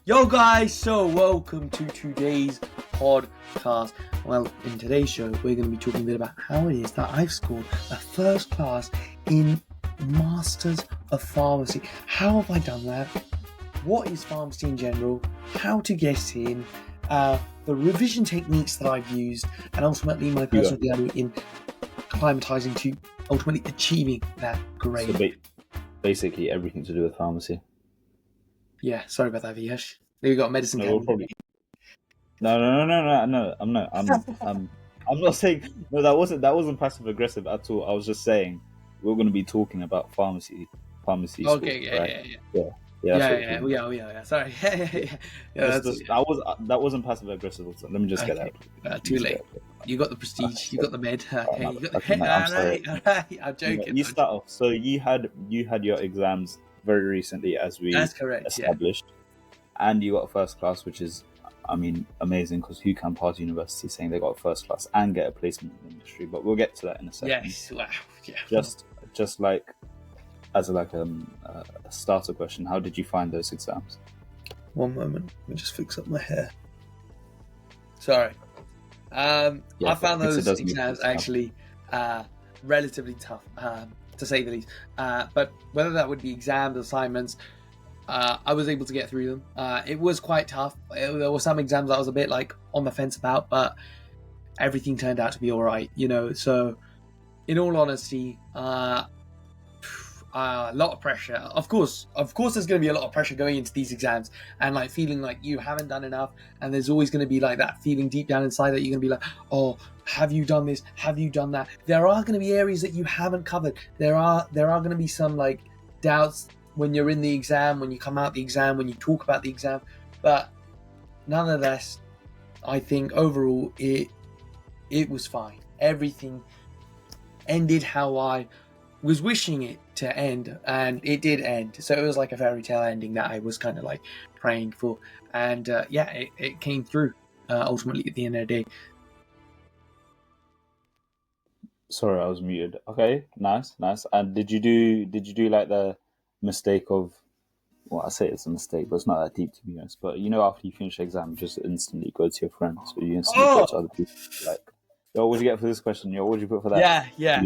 Yo guys, so welcome to today's podcast. Well, in today's show, we're going to be talking a bit about how it is that I've scored a first class in Masters of Pharmacy. How have I done that? What is pharmacy in general? How to get in? The revision techniques that I've used, and ultimately my personal journey in climatizing to ultimately achieving that grade. So basically everything to do with pharmacy. Yeah, sorry about that, Vihesh. We got medicine. No, No. I'm not saying no. That wasn't passive aggressive at all. I was just saying we're going to be talking about pharmacy. Okay, yeah. Sorry. That wasn't passive aggressive. Also. Let me just get that. Too late. You got the prestige. You got the med. Okay. I'm sorry. All right. I'm joking. You start off. So you had your exams very recently, as we established, and you got a first class, which is, I mean, amazing, because who can pass university saying they got a first class and get a placement in the industry? But we'll get to that in a second. Yes. Wow. Yeah. Just like as a starter question, how did you find those exams? One moment. Let me just fix up my hair. Sorry. I found those exams actually relatively tough, to say the least. But whether that would be exams, assignments, I was able to get through them. It was quite tough. There were some exams I was a bit on the fence about, but everything turned out to be all right, So, in all honesty, a lot of pressure. Of course, there's going to be a lot of pressure going into these exams, and feeling like you haven't done enough. And there's always going to be that feeling deep down inside that you're going to be like, oh, have you done this? Have you done that? There are going to be areas that you haven't covered. There are going to be some doubts when you're in the exam, when you come out the exam, when you talk about the exam. But nonetheless, I think overall it was fine. Everything ended how I was wishing it to end, and it did end. So it was like a fairy tale ending that I was kind of praying for, and it came through ultimately at the end of the day. Sorry, I was muted. Okay, nice. And did you do the mistake of, well, I say it's a mistake, but it's not that deep, to be honest. But after you finish the exam, you just instantly go to your friends, or you instantly go to other people. Yo, what'd you get for this question? Yo, what'd you put for that? Yeah.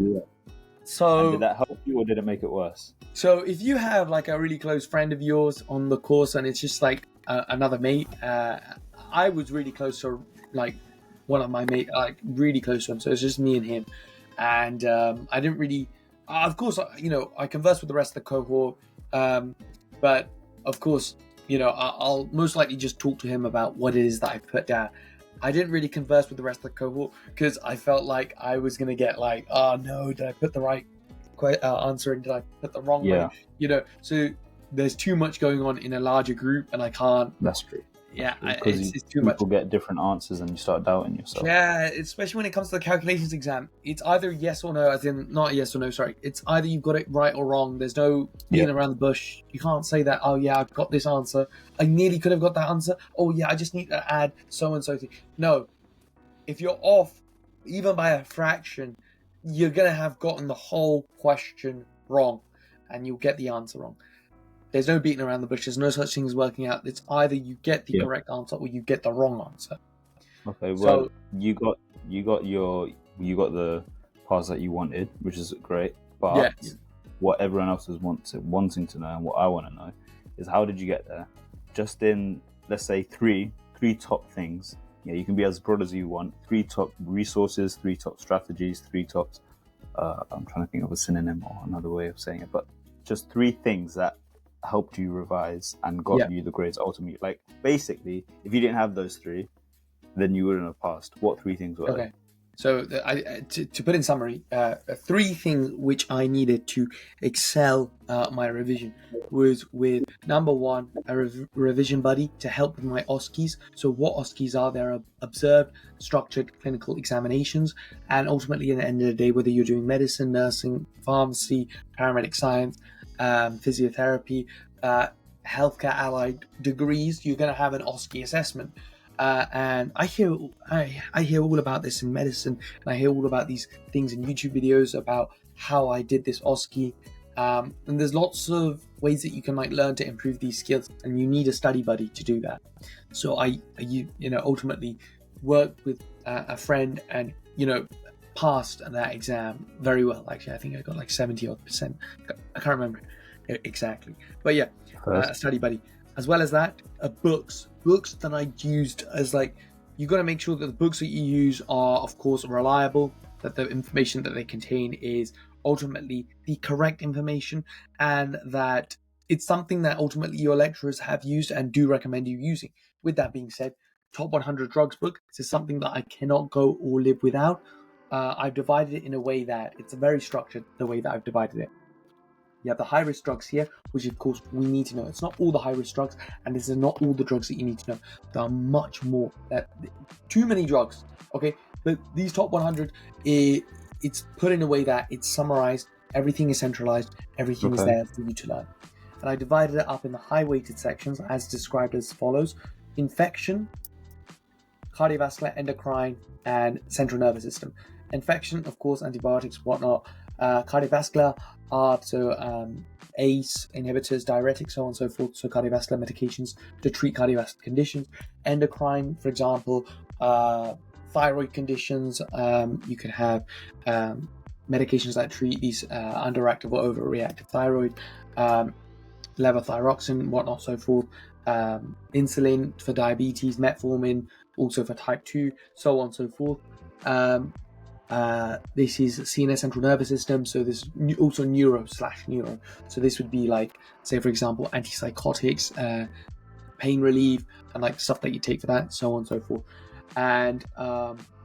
So, and did that help you, or did it make it worse? So if you have a really close friend of yours on the course, and it's just another mate, I was really close to one of my mates, really close to him. So it's just me and him, and I didn't really. Of course, I conversed with the rest of the cohort, but of course, I'll most likely just talk to him about what it is that I put down. I didn't really converse with the rest of the cohort because I felt like I was going to get oh no, did I put the right answer in? Did I put the wrong one? So there's too much going on in a larger group, and I can't. That's true. Yeah, because it's too much. People get different answers and you start doubting yourself. Yeah, especially when it comes to the calculations exam. It's either yes or no, as in not yes or no, sorry. It's either you've got it right or wrong. There's no beating around the bush. You can't say that, oh yeah, I've got this answer. I nearly could have got that answer. Oh yeah, I just need to add so-and-so. No. If you're off, even by a fraction, you're going to have gotten the whole question wrong, and you'll get the answer wrong. There's no beating around the bush. There's no such thing as working out. It's either you get the correct answer or you get the wrong answer. Okay, well, you got the pass that you wanted, which is great. But what everyone else is wanting to know, and what I want to know, is how did you get there? Just in, let's say, three top things. Yeah, you can be as broad as you want. 3 top resources, 3 top strategies, 3 top. I'm trying to think of a synonym or another way of saying it, but just 3 things that helped you revise and got you the grades ultimately. Basically, if you didn't have those 3, then you wouldn't have passed. What 3 things were they? So to put in summary, 3 things which I needed to excel my revision was with, number 1, a revision buddy to help with my OSCEs. So what OSCEs are? They're observed, structured clinical examinations, and ultimately at the end of the day, whether you're doing medicine, nursing, pharmacy, paramedic science, physiotherapy, healthcare allied degrees, you're going to have an OSCE assessment. And I hear all about this in medicine, and I hear all about these things in YouTube videos about how I did this OSCE, And there's lots of ways that you can like learn to improve these skills, and you need a study buddy to do that. So I ultimately worked with a friend, and passed that exam very well. Actually, I think I got like 70% I can't remember exactly, but yeah, a study buddy. As well as that, books that I used as like, you got to make sure that the books that you use are, of course, reliable, that the information that they contain is ultimately the correct information, and that it's something that ultimately your lecturers have used and do recommend you using. With that being said, Top 100 Drugs book, this is something that I cannot go or live without. I've divided it in a way that it's very structured, the way that I've divided it. You have the high-risk drugs here, which of course we need to know. It's not all the high-risk drugs, and this is not all the drugs that you need to know. There are much more. Too many drugs, okay? But these top 100, it's put in a way that it's summarized, everything is centralized, everything is there for you to learn. And I divided it up in the high-weighted sections as described as follows: infection, cardiovascular, endocrine, and central nervous system. Infection, of course, antibiotics, whatnot. Cardiovascular are ACE inhibitors, diuretics, so on and so forth, so cardiovascular medications to treat cardiovascular conditions. Endocrine, for example, thyroid conditions. You can have medications that treat these underactive or overreactive thyroid, levothyroxine, whatnot, so forth. Insulin for diabetes, metformin also for type 2, so on and so forth. This is CNS, central nervous system, so this is also neuro. So this would be like, say for example, antipsychotics, pain relief, and like stuff that you take for that, so on and so forth. And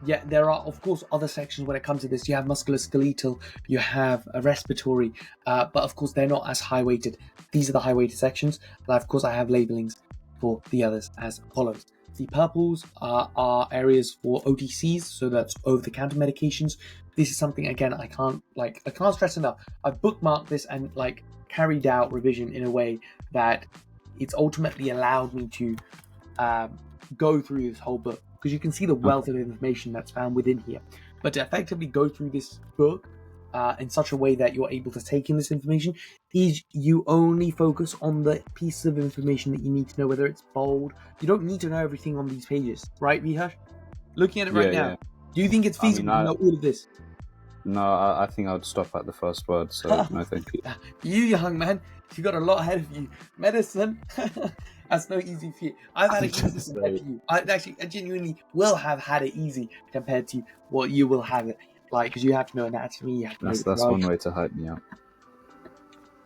there are of course other sections when it comes to this. You have musculoskeletal, you have a respiratory, but of course they're not as high weighted. These are the high weighted sections, but of course I have labelings for the others as follows. The purples are areas for OTCs, so that's over-the-counter medications. This is something, again, I can't stress enough. I've bookmarked this and like carried out revision in a way that it's ultimately allowed me to go through this whole book, because you can see the wealth of information that's found within here. But to effectively go through this book in such a way that you're able to take in this information is you only focus on the pieces of information that you need to know, whether it's bold. You don't need to know everything on these pages, right, Vihash? Looking at it right now, do you think it's feasible to know all of this? No, I think I would stop at the first word, so no thank you. You young man, you got a lot ahead of you. Medicine, that's no easy feat. I've had it easy compared to you. I genuinely will have had it easy compared to what you will have it. Like, because you have to know anatomy, you have to know that's one way to hype me up.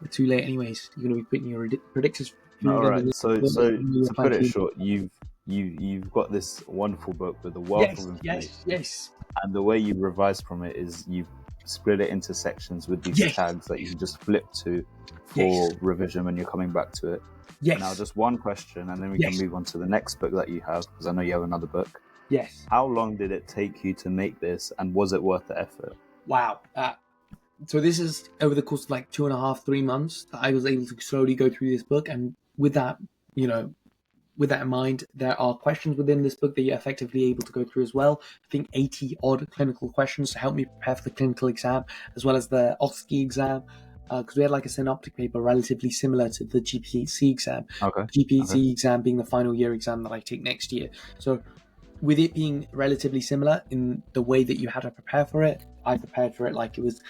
It's too late anyways. You're going to be putting your predictors. Alright, so to put it short, you've got this wonderful book with a wealth of information. Yes. And the way you revise from it is you've split it into sections with these tags that you can just flip to for revision when you're coming back to it. Yes. Now, just one question, and then we can move on to the next book that you have, because I know you have another book. Yes. How long did it take you to make this, and was it worth the effort? Wow. So this is over the course of like 2.5, 3 months that I was able to slowly go through this book. And with that, with that in mind, there are questions within this book that you're effectively able to go through as well. I think 80 odd clinical questions to help me prepare for the clinical exam, as well as the OSCE exam, because we had like a synoptic paper relatively similar to the GPC exam. GPC exam being the final year exam that I take next year. So with it being relatively similar in the way that you had to prepare for it, I prepared for it like it was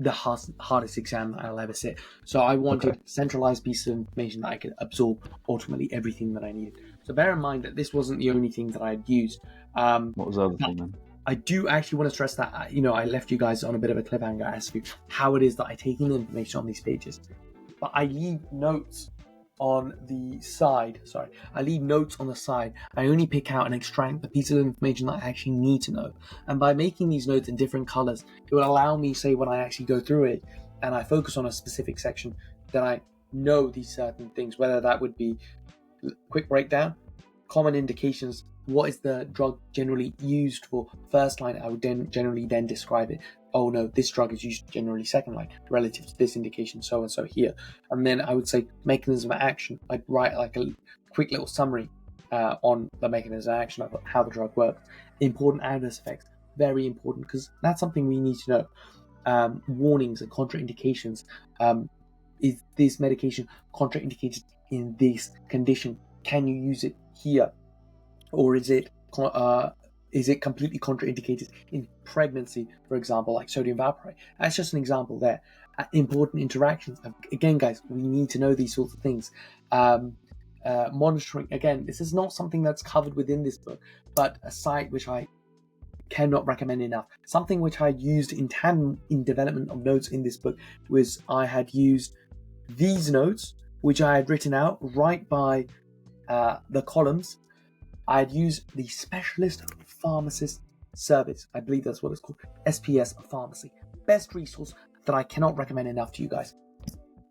the hardest exam that I'll ever sit. So I wanted centralized piece of information that I could absorb ultimately everything that I needed. So bear in mind that this wasn't the only thing that I had used. What was the other thing then? I do actually want to stress that, I left you guys on a bit of a cliffhanger as to how it is that I take in information on these pages. But I leave notes on the side. I only pick out and extract the pieces of information that I actually need to know. And by making these notes in different colors, it will allow me, say, when I actually go through it and I focus on a specific section, that I know these certain things, whether that would be quick breakdown, common indications, what is the drug generally used for first line, I would then generally then describe it. Oh no, this drug is used generally second line relative to this indication, so and so here. And then I would say mechanism of action. I'd write like a quick little summary on the mechanism of action of how the drug works. Important adverse effects, very important, because that's something we need to know. warnings and contraindications. Is this medication contraindicated in this condition? Can you use it here? Or is it completely contraindicated in pregnancy, for example, like sodium valproate? That's just an example there. Important interactions. Again, guys, we need to know these sorts of things. Monitoring. Again, this is not something that's covered within this book, but a site which I cannot recommend enough. Something which I used in tandem in development of notes in this book was I had used these notes, which I had written out right by the columns. I had used the Specialist Pharmacist Service. I believe that's what it's called. SPS Pharmacy. Best resource that I cannot recommend enough to you guys.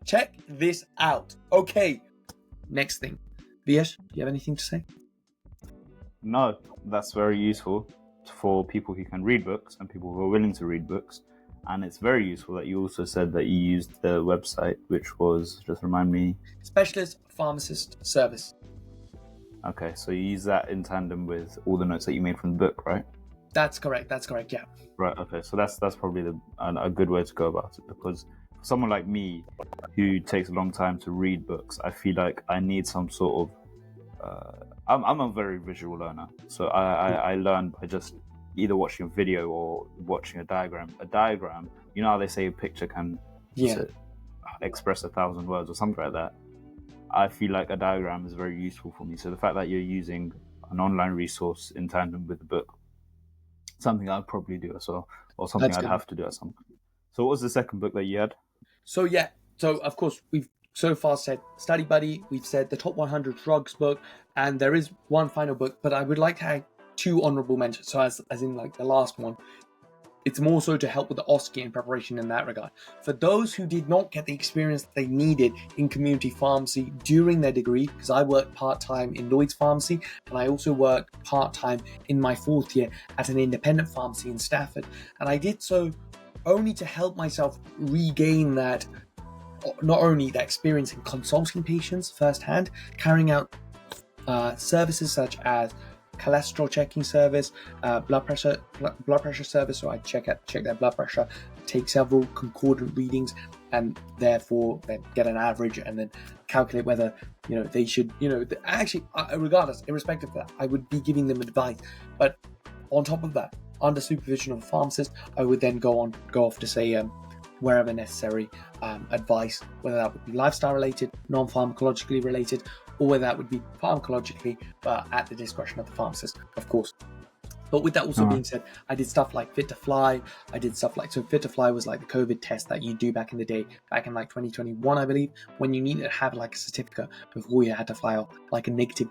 Check this out. Okay, next thing. Viyesh, do you have anything to say? No, that's very useful for people who can read books and people who are willing to read books. And it's very useful that you also said that you used the website, which was, just remind me. Specialist Pharmacist Service. Okay, so you use that in tandem with all the notes that you made from the book, right? That's correct, yeah. Right, okay, so that's probably a good way to go about it, because for someone like me who takes a long time to read books, I feel like I need some sort of... I'm a very visual learner, so I learn by just either watching a video or watching a diagram. A diagram, you know how they say a picture can express 1,000 words or something like that? I feel like a diagram is very useful for me. So the fact that you're using an online resource in tandem with the book, something I'd probably do as well, or something I'd have to do at some point. So what was the second book that you had? So of course we've so far said Study Buddy, we've said the Top 100 Drugs book, and there is one final book, but I would like to add 2 honorable mentions. So as in like the last one, it's more so to help with the OSCE in preparation in that regard. For those who did not get the experience that they needed in community pharmacy during their degree, because I worked part-time in Lloyd's Pharmacy, and I also worked part-time in my 4th year at an independent pharmacy in Stafford. And I did so only to help myself regain that, not only that experience in consulting patients firsthand, carrying out services such as cholesterol checking service, blood pressure service. So I check their blood pressure, take several concordant readings, and therefore then get an average, and then calculate whether they should. Actually, regardless, irrespective of that, I would be giving them advice. But on top of that, under supervision of a pharmacist, I would then go off to say wherever necessary advice, whether that would be lifestyle related, non-pharmacologically related, or whether that would be pharmacologically, but at the discretion of the pharmacist, of course. But with that also being said, I did stuff like Fit to Fly. I did stuff like, so Fit to Fly was like the COVID test that you do back in the day, back in like 2021, I believe, when you needed to have like a certificate before you had to fly off, like a negative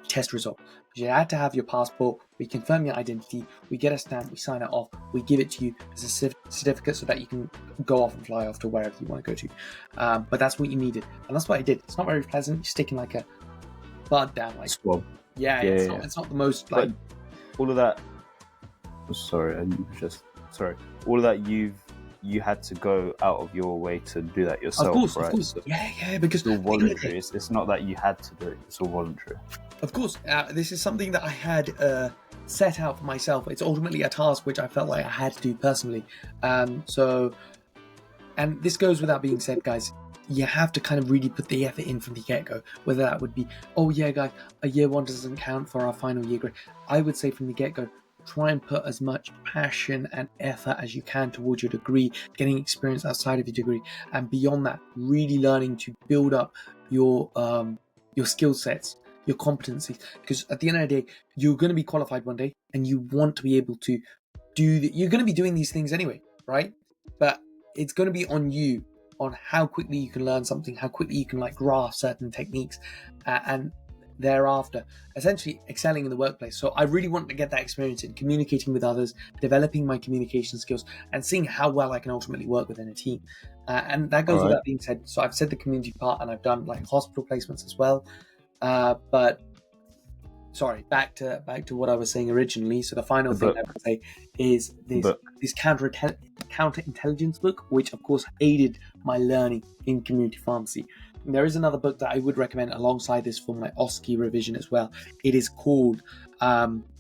test result. You had to have your passport, we confirm your identity, we get a stamp, we sign it off, we give it to you as a certificate so that you can go off and fly off to wherever you want to go to. But that's what you needed, and that's what I did. It's not very pleasant. You're sticking like a bud down, like swab. It's not the most like. But all of that. All of that you had to go out of your way to do that yourself, right? Of course. So because it's all voluntary. It's not that you had to do it. It's all voluntary. Of course, this is something that I had set out for myself. It's ultimately a task which I felt like I had to do personally. And this goes without being said, guys. You have to kind of really put the effort in from the get-go. Whether that would be, guys, a year 1 doesn't count for our final year grade. I would say from the get-go, try and put as much passion and effort as you can towards your degree, getting experience outside of your degree, and beyond that, really learning to build up your skill sets, your competencies. Because at the end of the day, you're going to be qualified one day, and you want to be able to you're going to be doing these things anyway, right? But it's going to be on you, on how quickly you can learn something, how quickly you can like grasp certain techniques, and thereafter essentially excelling in the workplace. So I really want to get that experience in communicating with others, developing my communication skills, and seeing how well I can ultimately work within a team. And that goes without being said. So I've said the community part, and I've done like hospital placements as well. But sorry, back to what I was saying originally. So the final thing I would say is this counterintelligence book, which of course aided my learning in community pharmacy. And there is another book that I would recommend alongside this for my OSCE revision as well. It is called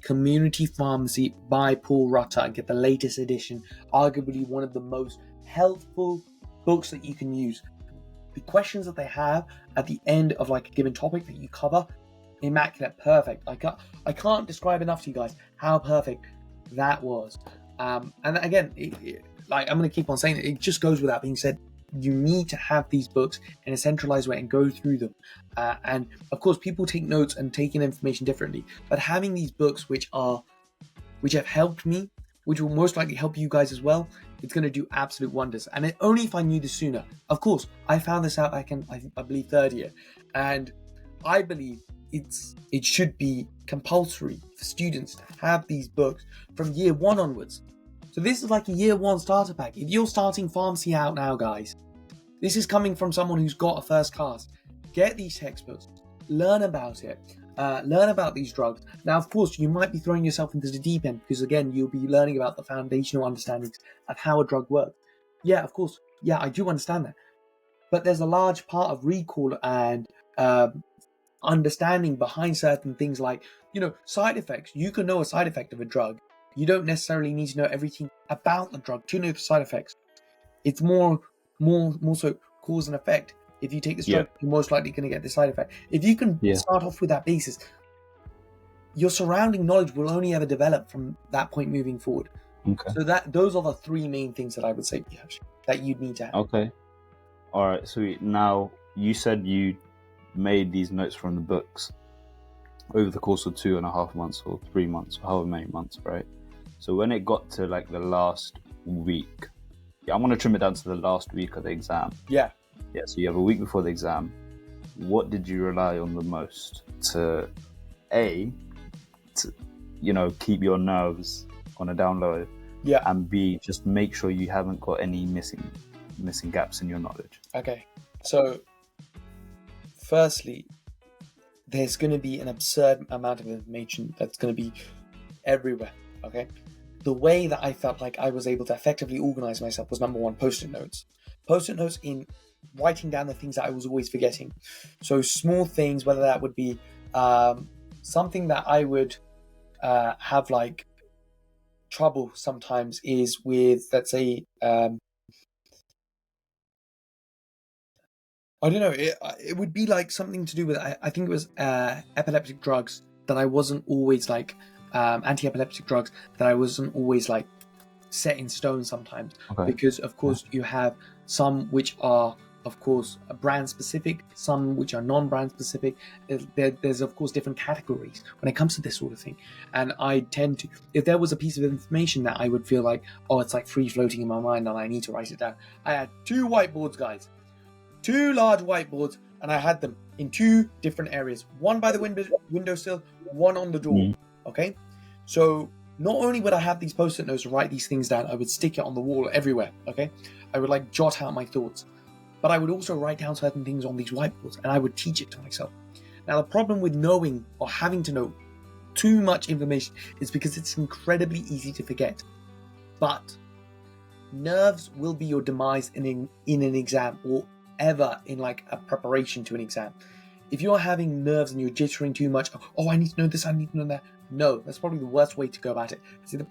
Community Pharmacy by Paul Rutter and get the latest edition. Arguably one of the most helpful books that you can use. The questions that they have at the end of like a given topic that you cover, immaculate, perfect. I can't describe enough to you guys how perfect that was. And again, like I'm going to keep on saying it just goes without being said. You need to have these books in a centralized way and go through them. And of course, people take notes and take in information differently. But having these books which have helped me, which will most likely help you guys as well, it's going to do absolute wonders. And only if I knew this sooner. Of course, I found this out back in, I believe, third year. And I believe it should be compulsory for students to have these books from year 1 onwards. So this is like a year 1 starter pack. If you're starting pharmacy out now, guys, this is coming from someone who's got a first class. Get these textbooks, learn about it, learn about these drugs. Now, of course, you might be throwing yourself into the deep end because, again, you'll be learning about the foundational understandings of how a drug works. Yeah, of course. Yeah, I do understand that. But there's a large part of recall and understanding behind certain things like, side effects. You can know a side effect of a drug. You don't necessarily need to know everything about the drug to know the side effects. It's more so cause and effect. If you take this drug, you're most likely going to get the side effect. If you can start off with that basis, your surrounding knowledge will only ever develop from that point moving forward. Okay. So those are the 3 main things that I would say that you'd need to have. Okay. All right. Sweet. Now, you said you made these notes from the books over the course of 2.5 months or 3 months, or however many months, right? So when it got to like the last week, I'm going to trim it down to the last week of the exam. Yeah. So you have a week before the exam. What did you rely on the most to keep your nerves on a down low? Yeah. And B, just make sure you haven't got any missing gaps in your knowledge. Okay. So firstly, there's going to be an absurd amount of information that's going to be everywhere. Okay. The way that I felt like I was able to effectively organize myself was, number 1, post-it notes. Post-it notes in writing down the things that I was always forgetting. So small things, whether that would be something that I would have like trouble sometimes is with, let's say, I don't know, it would be like something to do with, I think it was epileptic drugs that I wasn't always like, anti-epileptic drugs that I wasn't always like set in stone sometimes. Okay. Because of course you have some which are of course brand specific, some which are non-brand specific. There's of course different categories when it comes to this sort of thing, and I tend to, if there was a piece of information that I would feel like, it's like free floating in my mind and I need to write it down, I had 2 whiteboards, guys, 2 large whiteboards, and I had them in 2 different areas, one by the windowsill, one on the door. Okay, so not only would I have these post-it notes to write these things down, I would stick it on the wall everywhere. Okay, I would like jot out my thoughts, but I would also write down certain things on these whiteboards and I would teach it to myself. Now, the problem with knowing or having to know too much information is because it's incredibly easy to forget. But nerves will be your demise in an exam, or ever in like a preparation to an exam. If you're having nerves and you're jittering too much, I need to know this, I need to know that. No, that's probably the worst way to go about it.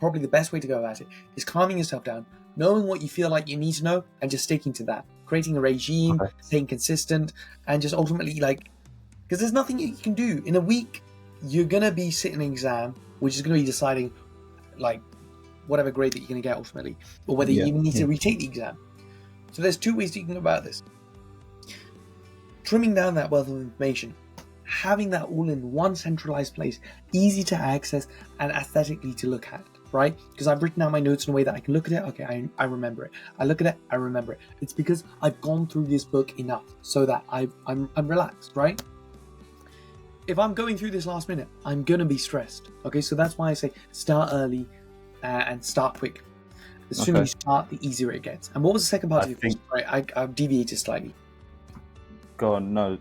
Probably the best way to go about it is calming yourself down, knowing what you feel like you need to know, and just sticking to that. Creating a regime, staying consistent, and just ultimately because there's nothing you can do. In a week, you're going to be sitting an exam, which is going to be deciding like whatever grade that you're going to get ultimately, or whether you even need to retake the exam. So there's 2 ways you can go about this. Trimming down that wealth of information, having that all in one centralized place, easy to access and aesthetically to look at, right? Because I've written out my notes in a way that I can look at it, okay, I remember it. I look at it, I remember it. It's because I've gone through this book enough so that I'm relaxed, right? If I'm going through this last minute, I'm going to be stressed, okay? So that's why I say start early and start quick. The sooner you start, the easier it gets. And what was the second part of your question? Right, I've deviated slightly. Go on. No,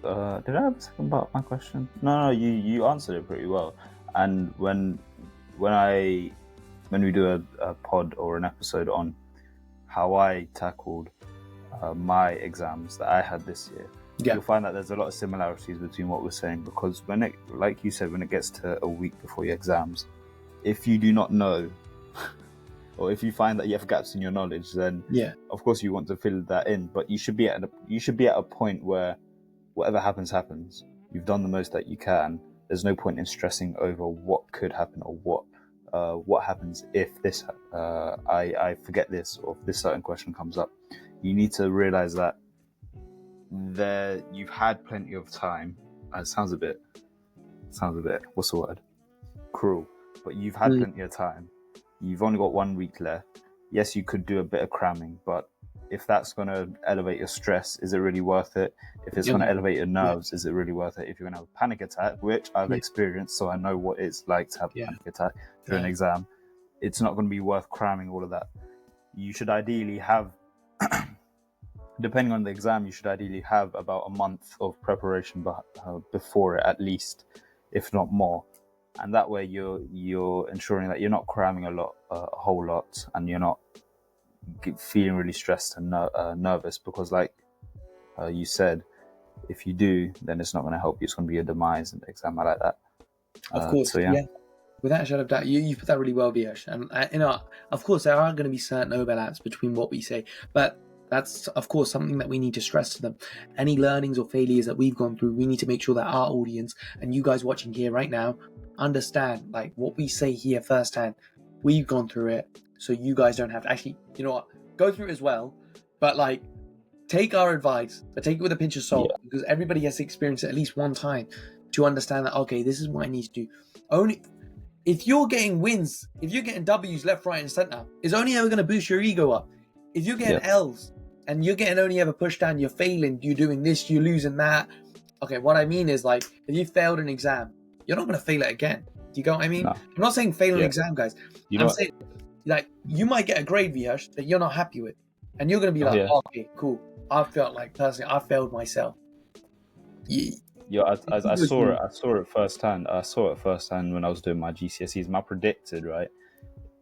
did I have a second part of my question? No, you answered it pretty well. And when we do a pod or an episode on how I tackled my exams that I had this year, you'll find that there's a lot of similarities between what we're saying, because when it, like you said, when it gets to a week before your exams, if you do not know, or if you find that you have gaps in your knowledge, then of course you want to fill that in. But you should be at a point where whatever happens. You've done the most that you can. There's no point in stressing over what could happen or what happens if this I forget this, or if this certain question comes up. You need to realize that you've had plenty of time. It sounds a bit what's the word? Cruel. But you've had plenty of time. You've only got 1 week left. Yes, you could do a bit of cramming, but if that's going to elevate your stress, is it really worth it? If it's going to elevate your nerves, is it really worth it? If you're going to have a panic attack, which I've experienced, so I know what it's like to have a panic attack during an exam, it's not going to be worth cramming all of that. You should ideally have, depending on the exam, you should ideally have about a month of preparation before it, at least, if not more. And that way you're ensuring that you're not cramming a whole lot, and you're not feeling really stressed and nervous, because like you said, if you do, then it's not going to help you. It's going to be a demise in the exam like that. Of course, without a shadow of doubt, you put that really well, Viyash. And of course, there are going to be certain overlaps between what we say, but that's of course something that we need to stress to them. Any learnings or failures that we've gone through, we need to make sure that our audience and you guys watching here right now understand, like, what we say here firsthand. We've gone through it, so you guys don't have to. Actually, you know what? Go through it as well, but like, take our advice, but take it with a pinch of salt, because everybody has to experience it at least one time to understand that, okay, this is what I need to do. Only if you're getting wins, if you're getting W's left, right, and center, it's only ever going to boost your ego up. If you're getting L's and you're getting only ever pushed down, you're failing, you're doing this, you're losing that. Okay, what I mean is, like, if you failed an exam, you're not going to fail it again. Do you get what I mean? No. I'm not saying fail an exam, guys. I'm saying, like, you might get a grade, Viyash, that you're not happy with, and you're going to be like, okay, cool. I felt like, personally, I failed myself. I saw it firsthand. I saw it firsthand when I was doing my GCSEs. My predicted, right?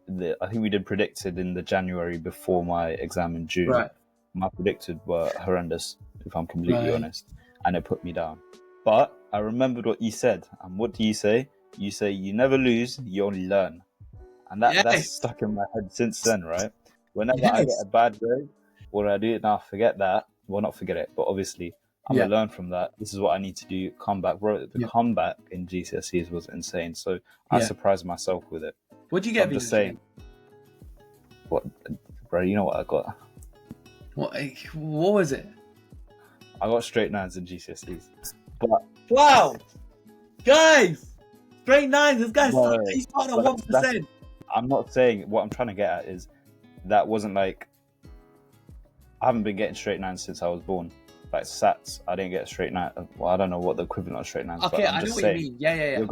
I think we did predicted in the January before my exam in June. Right. My predicted were horrendous, if I'm completely honest, and it put me down. But I remembered what you said, and what do you say? You say you never lose, you only learn, and that's stuck in my head since then, right? Whenever I get a bad grade, what I do now, forget that. Well, not forget it, but obviously I'm gonna learn from that. This is what I need to do. Comeback, bro. The comeback in GCSEs was insane. So I surprised myself with it. What'd you get? I'm just saying. What, bro? You know what I got? What was it? I got straight 9s in GCSEs. But wow, guys, straight 9s. This guy's he's part of 1%. I'm not saying, what I'm trying to get at is that wasn't like, I haven't been getting straight 9s since I was born. Like SATs, I didn't get a straight 9. Well, I don't know what the equivalent of straight 9s. Okay, but I'm I just know saying, what you mean. Yeah. You're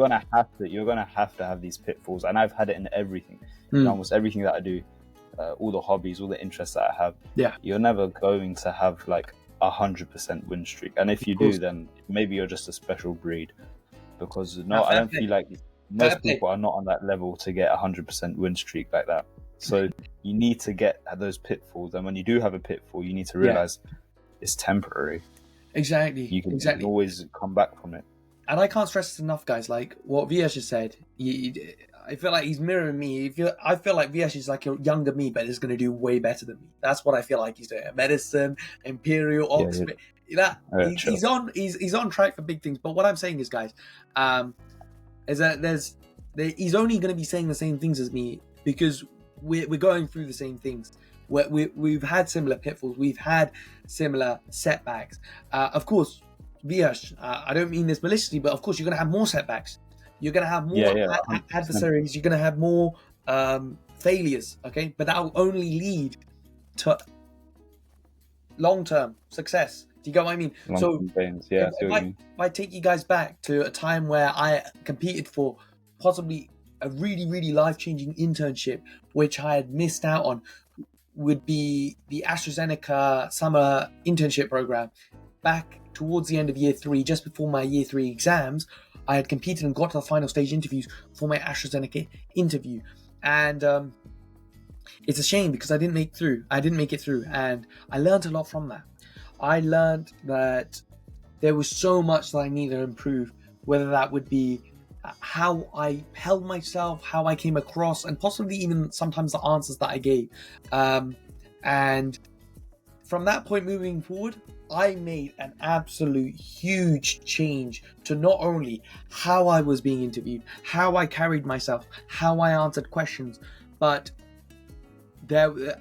gonna have to have these pitfalls, and I've had it in everything. In almost everything that I do, all the hobbies, all the interests that I have. Yeah, you're never going to have like 100% win streak, and if you do, then maybe you're just a special breed. Because I don't feel like most people are not on that level to get 100% win streak like that. So you need to get at those pitfalls, and when you do have a pitfall, you need to realize it's temporary. Exactly. You can always come back from it. And I can't stress this enough, guys. Like what Viyash has said, I feel like he's mirroring me. I feel like Viyash is like a younger me, but is going to do way better than me. That's what I feel like he's doing. Medicine, Imperial, Oxford. He's on track for big things. But what I'm saying is, guys, is that he's only going to be saying the same things as me because we're going through the same things. We've had similar pitfalls. We've had similar setbacks. Of course, Viyash, I don't mean this maliciously, but of course you're going to have more setbacks. You're going to have more adversaries. You're going to have more failures, okay? But that will only lead to long-term success. Do you get what I mean? Long-term gains, yeah. If I take you guys back to a time where I competed for possibly a really, really life-changing internship, which I had missed out on, would be the AstraZeneca summer internship program. Back towards the end of year 3, just before my year 3 exams, I had competed and got to the final stage interviews for my AstraZeneca interview. And it's a shame because I didn't make it through. And I learned a lot from that. I learned that there was so much that I needed to improve, whether that would be how I held myself, how I came across, and possibly even sometimes the answers that I gave. And from that point moving forward, I made an absolute huge change to not only how I was being interviewed, how I carried myself, how I answered questions, but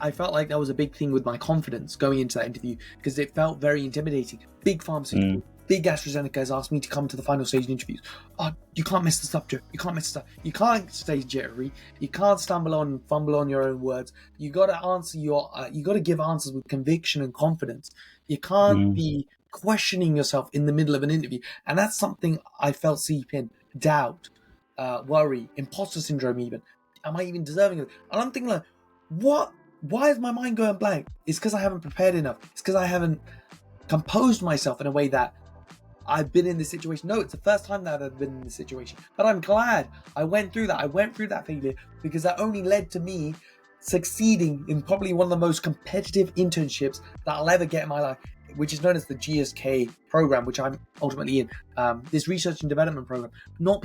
I felt like that was a big thing with my confidence going into that interview, because it felt very intimidating. Big pharmaceutical, big AstraZeneca has asked me to come to the final stage interviews. Oh, you can't mess this up, Joe. You can't mess this up. You can't stay jittery. You can't fumble on your own words. You got to answer you got to give answers with conviction and confidence. You can't be questioning yourself in the middle of an interview. And that's something I felt seep in. Doubt, worry, imposter syndrome even. Am I even deserving of it? And I'm thinking like, what? Why is my mind going blank? It's because I haven't prepared enough. It's because I haven't composed myself in a way that I've been in this situation. No, it's the first time that I've been in this situation. But I'm glad I went through that. I went through that failure because that only led to me succeeding in probably one of the most competitive internships that I'll ever get in my life, which is known as the GSK program, which I'm ultimately in. This research and development program. Not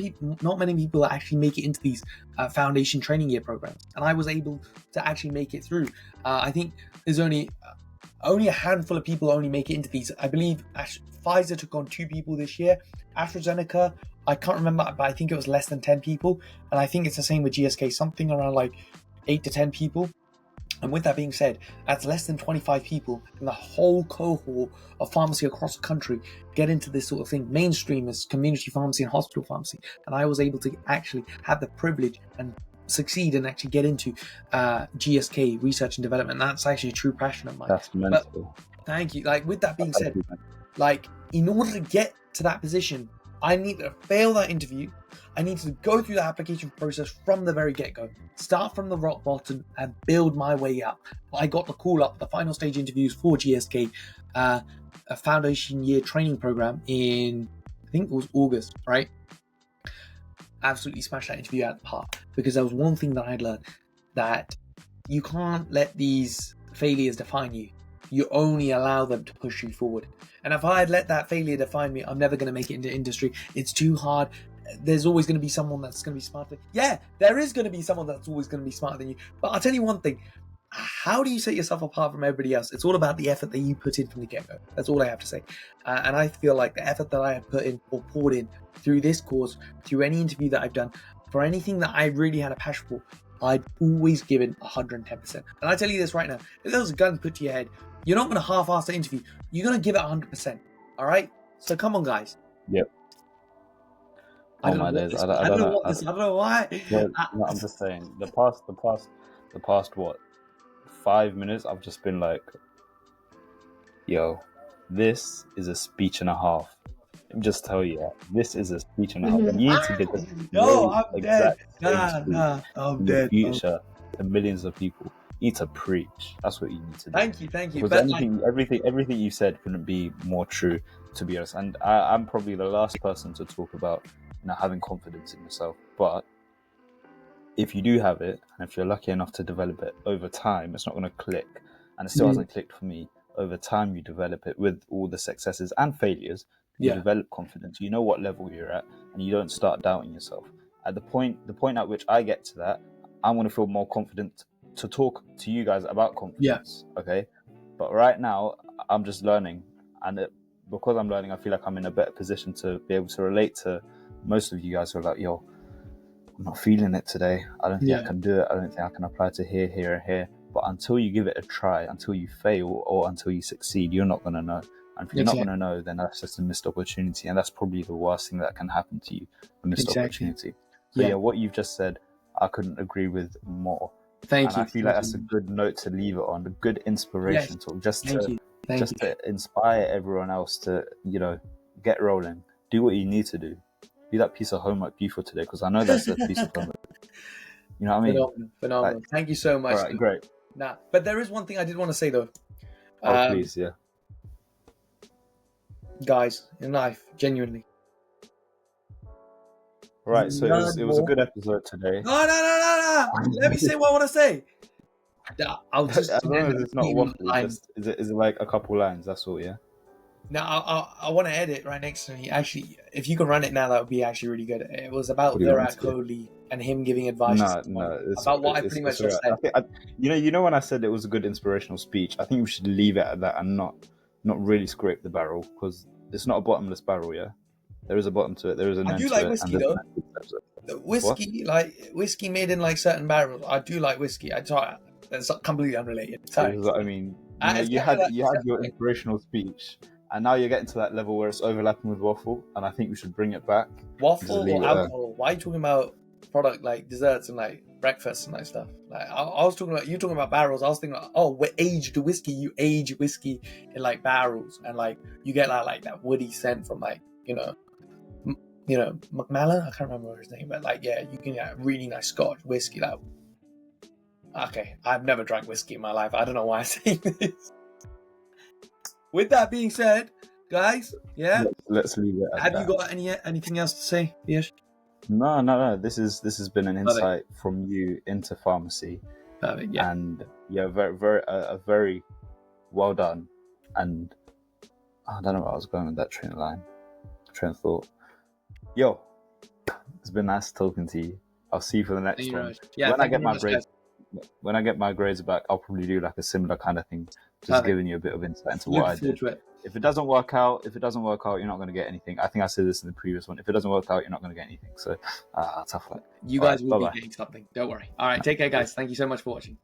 many people actually make it into these foundation training year programs, and I was able to actually make it through. I think there's only a handful of people only make it into these. I believe Pfizer took on 2 people this year. AstraZeneca, I can't remember, but I think it was less than 10 people, and I think it's the same with GSK, something around like 8 to 10 people. And with that being said, that's less than 25 people in the whole cohort of pharmacy across the country get into this sort of thing. Mainstream is community pharmacy and hospital pharmacy. And I was able to actually have the privilege and succeed and actually get into GSK research and development. And that's actually a true passion of mine. That's mental. But thank you. Like, with that being said, like, in order to get to that position, I need to fail that interview. I need to go through the application process from the very get-go, start from the rock bottom and build my way up. I got the call up, the final stage interviews for GSK, a foundation year training program in, I think it was August, right? Absolutely smashed that interview out of the park, because there was one thing that I'd learned, that you can't let these failures define you. You only allow them to push you forward. And if I had let that failure define me, I'm never going to make it into industry. It's too hard. There's always going to be someone that's going to be smarter. Yeah, there is going to be someone that's always going to be smarter than you. But I'll tell you one thing. How do you set yourself apart from everybody else? It's all about the effort that you put in from the get-go. That's all I have to say. And I feel like the effort that I have put in or poured in through this course, through any interview that I've done, for anything that I really had a passion for, I've always given 110%. And I tell you this right now, if there was a gun put to your head, you're not going to half-ass the interview. You're going to give it 100%. All right? So come on, guys. Yep. I don't know why. Yeah, no, I'm just saying. The past what, 5 minutes? I've just been like, yo, this is a speech and a half. Let me just tell you, this is a speech and a half. You need to get this. No, I'm dead. Nah, I'm dead. In the future, to millions of people. You need to preach. That's what you need to do. Thank you. Because everything you said couldn't be more true, to be honest. And I'm probably the last person to talk about, having confidence in yourself. But if you do have it, and if you're lucky enough to develop it over time, it's not going to click. And it still hasn't clicked for me. Over time, you develop it with all the successes and failures. You develop confidence. You know what level you're at, and you don't start doubting yourself. At the point at which I get to that, I'm going to feel more confident to talk to you guys about confidence. Okay, but right now I'm just learning, and because I'm learning, I feel like I'm in a better position to be able to relate to most of you guys who are like, yo, I'm not feeling it today. I don't think I can do it. I don't think I can apply to here and here. But until you give it a try, until you fail or until you succeed, you're not going to know. And if you're not going to know, then that's just a missed opportunity, and that's probably the worst thing that can happen to you, a missed opportunity. So what you've just said, I couldn't agree with more. Thank you. I feel like that's a good note to leave it on, a good inspiration to inspire everyone else to, get rolling, do what you need to do, do that piece of homework due for today, because I know that's a piece of homework. You know what I mean? Phenomenal. Thank you so much. All right, great. But there is one thing I did want to say though. Please, yeah. Guys, in life, genuinely. Right, so it was a good episode today. No. Let me say what I want to say. I'll just. As long as it's not waffle, is it like a couple lines? That's all, yeah. Now I want to edit right next to me. Actually, if you can run it now, that would be actually really good. It was about Virat Kohli and him giving advice to someone about what I pretty much just said. You know when I said it was a good inspirational speech, I think we should leave it at that and not really scrape the barrel, because it's not a bottomless barrel. Yeah, there is a bottom to it. There is an end to it. I do like whiskey though. Whiskey, like whiskey made in like certain barrels. I do like whiskey. It's completely unrelated. Sorry. I mean, you had your inspirational speech, and now you're getting to that level where it's overlapping with waffle, and I think we should bring it back. Waffle or alcohol? Why are you talking about product like desserts and like breakfast and like stuff? Like I was talking about, you talking about barrels. I was thinking, we're aged whiskey. You age whiskey in like barrels, and like you get like that woody scent from like Macmillan. I can't remember his name, but like you can get really nice Scotch whiskey. Like, okay, I've never drank whiskey in my life. I don't know why I'm saying this. With that being said, guys, let's leave it. Have you got anything else to say, Yash? No. This has been an insight from you into pharmacy, and very well done. And I don't know where I was going with that train of thought. Yo, it's been nice talking to you. I'll see you for the next one. Yeah, when I get my grades back, I'll probably do like a similar kind of thing, just giving you a bit of insight into what I did. If it doesn't work out, you're not going to get anything. I think I said this in the previous one. If it doesn't work out, you're not going to get anything. So, tough luck. You guys will be getting something. Don't worry. All right, take care, guys. Thank you so much for watching.